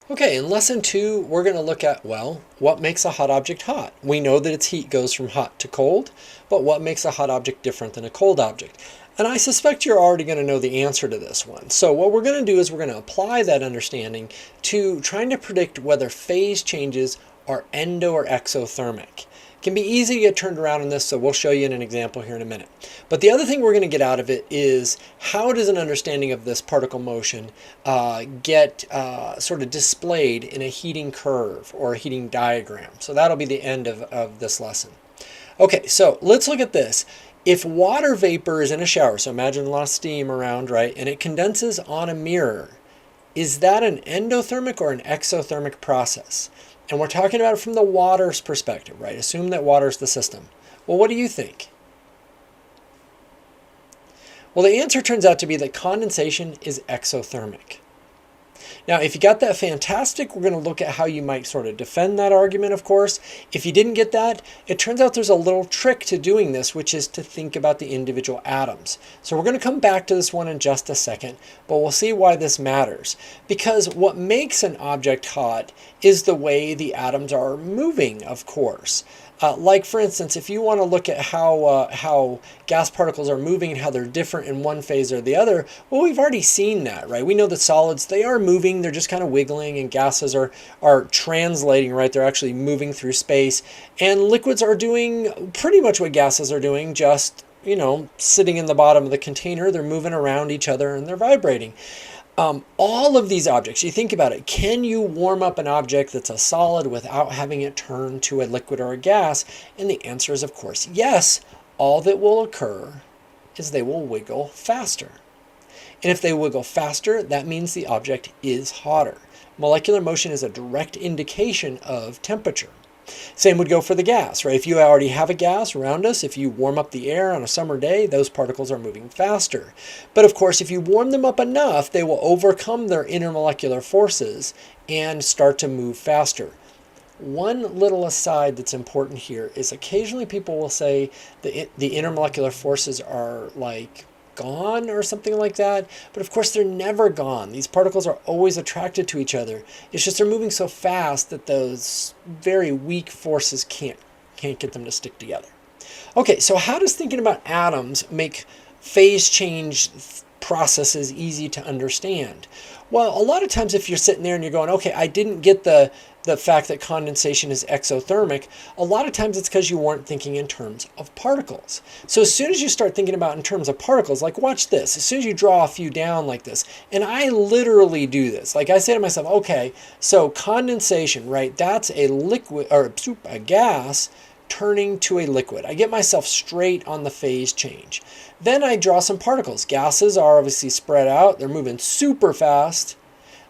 Okay, in lesson 2, we're going to look at, well, what makes a hot object hot? We know that its heat goes from hot to cold, but what makes a hot object different than a cold object? And I suspect you're already going to know the answer to this one. So what we're going to do is we're going to apply that understanding to trying to predict whether phase changes are endo or exothermic. It can be easy to get turned around in this, so we'll show you in an example here in a minute. But the other thing we're going to get out of it is how does an understanding of this particle motion get sort of displayed in a heating curve or a heating diagram. So that'll be the end of this lesson. Okay, so let's look at this. If water vapor is in a shower, so imagine a lot of steam around, right, and it condenses on a mirror, is that an endothermic or an exothermic process? And we're talking about it from the water's perspective, right? Assume that water is the system. Well, what do you think? Well, the answer turns out to be that condensation is exothermic. Now, if you got that, fantastic. We're going to look at how you might sort of defend that argument, of course. If you didn't get that, it turns out there's a little trick to doing this, which is to think about the individual atoms. So we're going to come back to this one in just a second, but we'll see why this matters. Because what makes an object hot is the way the atoms are moving, of course. Like, for instance, if you want to look at how gas particles are moving and how they're different in one phase or the other, well, we've already seen that, right? We know that solids, they are moving, they're just kind of wiggling, and gases are translating, right? They're actually moving through space. And liquids are doing pretty much what gases are doing, just, you know, sitting in the bottom of the container. They're moving around each other and they're vibrating. All of these objects, you think about it, can you warm up an object that's a solid without having it turn to a liquid or a gas? And the answer is, of course, yes. All that will occur is they will wiggle faster. And if they wiggle faster, that means the object is hotter. Molecular motion is a direct indication of temperature. Same would go for the gas, right? If you already have a gas around us, if you warm up the air on a summer day, those particles are moving faster. But of course, if you warm them up enough, they will overcome their intermolecular forces and start to move faster. One little aside that's important here is occasionally people will say the intermolecular forces are like gone or something like that, but of course they're never gone. These particles are always attracted to each other. It's just they're moving so fast that those very weak forces can't get them to stick together. Okay, so how does thinking about atoms make phase change processes easy to understand? Well, a lot of times if you're sitting there and you're going, okay, I didn't get the fact that condensation is exothermic, a lot of times it's because you weren't thinking in terms of particles. So as soon as you start thinking about in terms of particles, like watch this, as soon as you draw a few down like this, and I literally do this, like I say to myself, okay, so condensation, right, that's a liquid, or a gas turning to a liquid. I get myself straight on the phase change. Then I draw some particles. Gases are obviously spread out, they're moving super fast.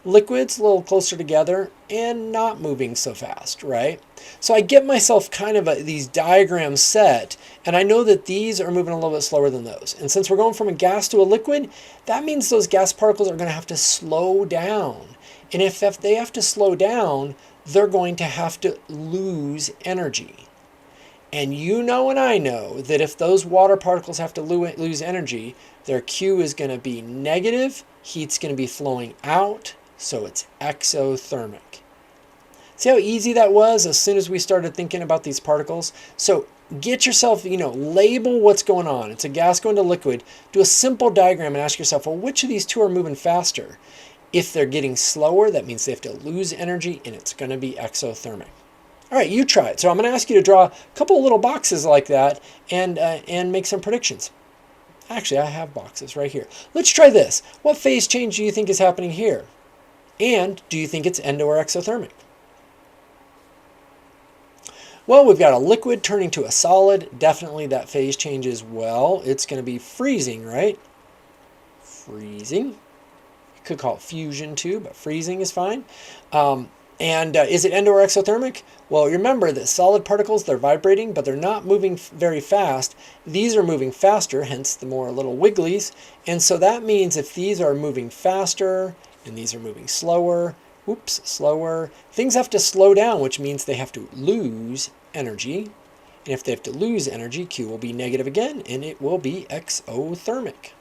Liquids a little closer together and not moving so fast, right? So I get myself kind of these diagrams set, and I know that these are moving a little bit slower than those. And since we're going from a gas to a liquid, that means those gas particles are going to have to slow down. And if they have to slow down, they're going to have to lose energy. And you know and I know that if those water particles have to lose energy, their Q is going to be negative, heat's going to be flowing out, so it's exothermic. See how easy that was as soon as we started thinking about these particles? So get yourself, label what's going on. It's a gas going to liquid. Do a simple diagram and ask yourself, well, which of these two are moving faster? If they're getting slower, that means they have to lose energy, and it's going to be exothermic. All right, you try it. So I'm going to ask you to draw a couple of little boxes like that and make some predictions. Actually, I have boxes right here. Let's try this. What phase change do you think is happening here? And do you think it's endo or exothermic? Well, we've got a liquid turning to a solid. Definitely that phase change as well. It's going to be freezing, right? Freezing. You could call it fusion too, but freezing is fine. Is it endo or exothermic? Well, remember that solid particles, they're vibrating, but they're not moving very fast. These are moving faster, hence the more little wigglies. And so that means if these are moving faster and these are moving slower, slower, things have to slow down, which means they have to lose energy. And if they have to lose energy, Q will be negative again, and it will be exothermic.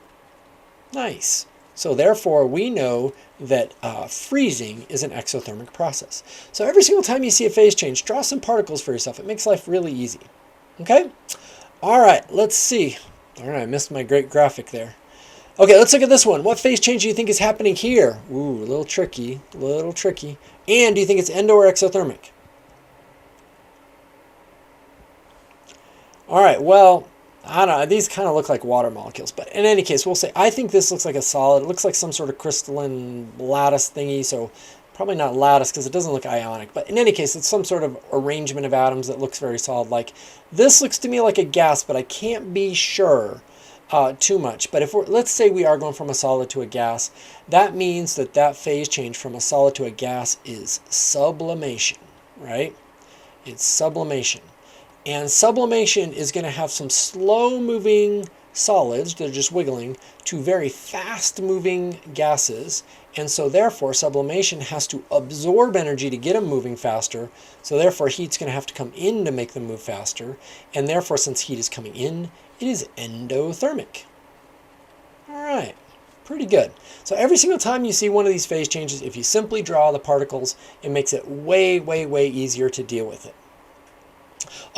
Nice. So therefore, we know that freezing is an exothermic process. So every single time you see a phase change, draw some particles for yourself. It makes life really easy. Okay? All right, let's see. All right, I missed my great graphic there. Okay, let's look at this one. What phase change do you think is happening here? Ooh, a little tricky, a little tricky. And do you think it's endo or exothermic? All right, well, I don't know. These kind of look like water molecules. But in any case, we'll say, I think this looks like a solid. It looks like some sort of crystalline lattice thingy. So probably not lattice because it doesn't look ionic. But in any case, it's some sort of arrangement of atoms that looks very solid-like. This looks to me like a gas, but I can't be sure too much. But if let's say we are going from a solid to a gas, that means that that phase change from a solid to a gas is sublimation, right? It's sublimation. And sublimation is going to have some slow-moving solids, they're just wiggling, to very fast-moving gases. And so therefore, sublimation has to absorb energy to get them moving faster. So therefore, heat's going to have to come in to make them move faster. And therefore, since heat is coming in, it is endothermic. All right, pretty good. So every single time you see one of these phase changes, if you simply draw the particles, it makes it way, way, way easier to deal with it.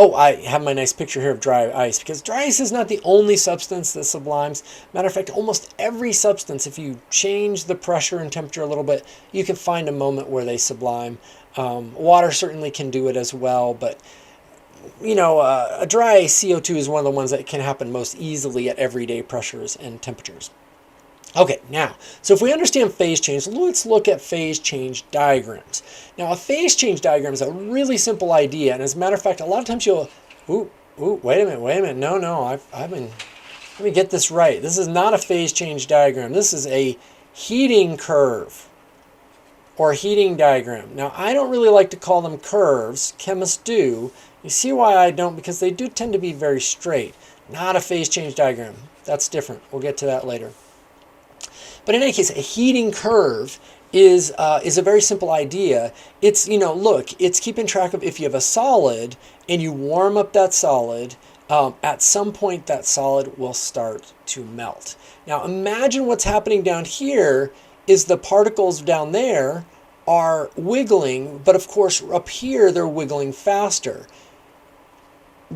Oh, I have my nice picture here of dry ice, because dry ice is not the only substance that sublimes. Matter of fact, almost every substance, if you change the pressure and temperature a little bit, you can find a moment where they sublime. Water certainly can do it as well, but you know, a dry CO2 is one of the ones that can happen most easily at everyday pressures and temperatures. Okay, now, so if we understand phase change, let's look at phase change diagrams. Now, a phase change diagram is a really simple idea, and as a matter of fact, a lot of times you'll, wait a minute, no, let me get this right. This is not a phase change diagram. This is a heating curve or heating diagram. Now, I don't really like to call them curves. Chemists do. You see why I don't? Because they do tend to be very straight. Not a phase change diagram. That's different. We'll get to that later. But in any case, a heating curve is a very simple idea. It's, look, it's keeping track of if you have a solid and you warm up that solid, at some point that solid will start to melt. Now imagine what's happening down here is the particles down there are wiggling, but of course up here they're wiggling faster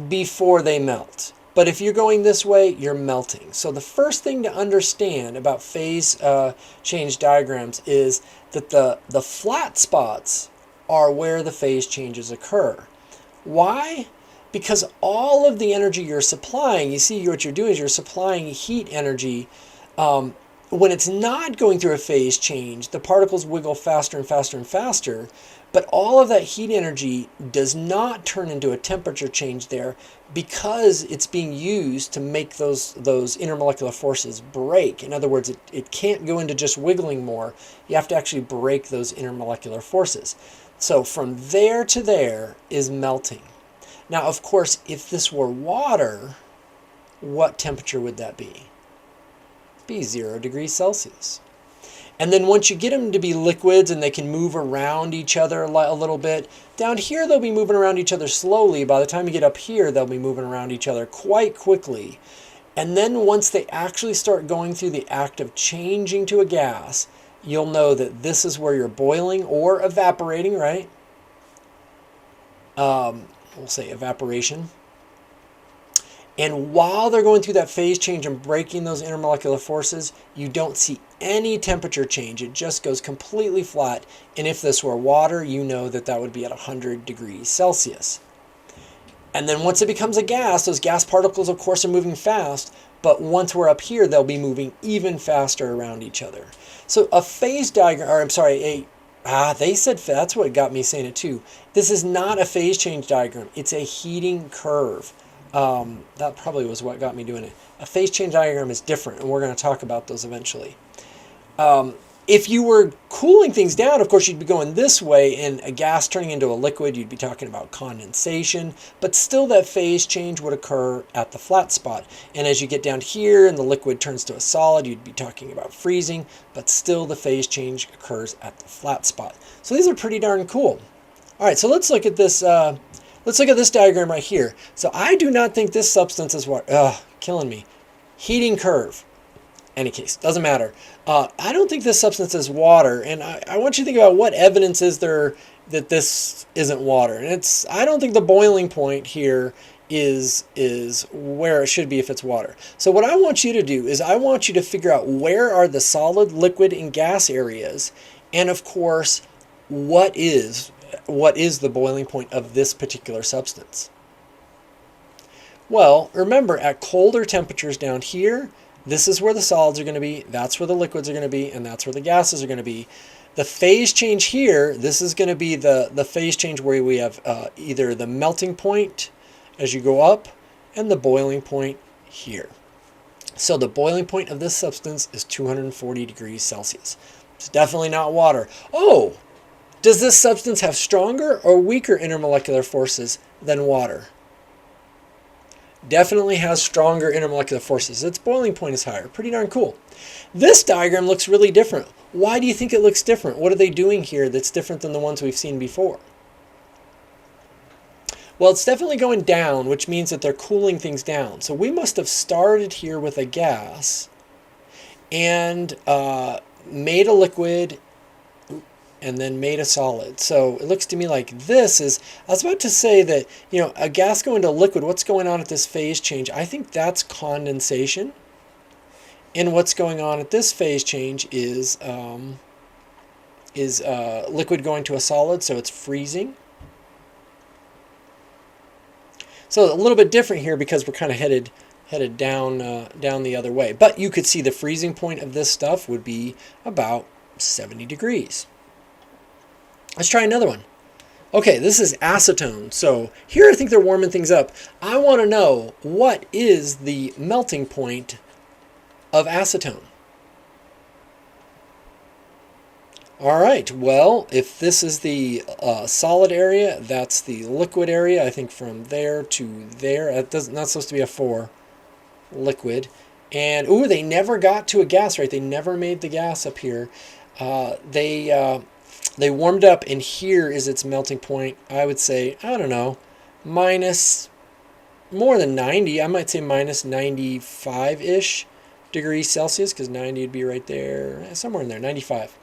before they melt. But if you're going this way, you're melting. So the first thing to understand about phase change diagrams is that the flat spots are where the phase changes occur. Why? Because all of the energy you're supplying, you see what you're doing is you're supplying heat energy. When it's not going through a phase change, the particles wiggle faster and faster and faster, but all of that heat energy does not turn into a temperature change there because it's being used to make those intermolecular forces break. In other words, it can't go into just wiggling more. You have to actually break those intermolecular forces. So from there to there is melting. Now, of course, if this were water, what temperature would that be? Be 0 degrees Celsius. And then once you get them to be liquids and they can move around each other a little bit, down here they'll be moving around each other slowly. By the time you get up here, they'll be moving around each other quite quickly. And then once they actually start going through the act of changing to a gas, you'll know that this is where you're boiling or evaporating, right? We'll say evaporation. And while they're going through that phase change and breaking those intermolecular forces, you don't see any temperature change. It just goes completely flat. And if this were water, you know that that would be at 100 degrees Celsius. And then once it becomes a gas, those gas particles, of course, are moving fast. But once we're up here, they'll be moving even faster around each other. So a phase diagram, or I'm sorry, they said that's what got me saying it too. This is not a phase change diagram. It's a heating curve. That probably was what got me doing it. A phase change diagram is different, and we're going to talk about those eventually. If you were cooling things down, of course, you'd be going this way, and a gas turning into a liquid, you'd be talking about condensation, but still that phase change would occur at the flat spot. And as you get down here and the liquid turns to a solid, you'd be talking about freezing, but still the phase change occurs at the flat spot. So these are pretty darn cool. All right, so let's look at this. Let's look at this diagram right here. So I do not think this substance is what, killing me. Heating curve. Any case, doesn't matter. I don't think this substance is water, and I want you to think about what evidence is there that this isn't water. And I don't think the boiling point here is where it should be if it's water. So what I want you to do is I want you to figure out where are the solid, liquid, and gas areas, and of course, what is the boiling point of this particular substance. Well, remember, at colder temperatures down here, this is where the solids are going to be, that's where the liquids are going to be, and that's where the gases are going to be. The phase change here, this is going to be the phase change where we have either the melting point as you go up and the boiling point here. So the boiling point of this substance is 240 degrees Celsius. It's definitely not water. Oh, does this substance have stronger or weaker intermolecular forces than water? Definitely has stronger intermolecular forces. Its boiling point is higher. Pretty darn cool. This diagram looks really different. Why do you think it looks different? What are they doing here that's different than the ones we've seen before? Well, it's definitely going down, which means that they're cooling things down. So we must have started here with a gas and made a liquid and then made a solid. So it looks to me like this is, I was about to say that, a gas going to liquid, what's going on at this phase change? I think that's condensation. And what's going on at this phase change is liquid going to a solid, so it's freezing. So a little bit different here because we're kind of headed down the other way. But you could see the freezing point of this stuff would be about 70 degrees. Let's try another one. Okay, this is acetone. So here I think they're warming things up. I want to know, what is the melting point of acetone? All right, well, if this is the solid area, that's the liquid area. I think from there to there. That's not supposed to be a 4. Liquid. And, ooh, they never got to a gas, right? They never made the gas up here. They warmed up, and here is its melting point. I would say, I don't know, minus more than 90. I might say minus 95-ish degrees Celsius, because 90 would be right there, somewhere in there, 95.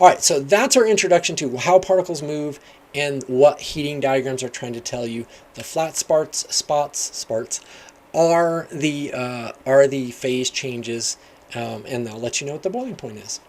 All right, so that's our introduction to how particles move and what heating diagrams are trying to tell you. The flat spots are the phase changes, and they'll let you know what the boiling point is.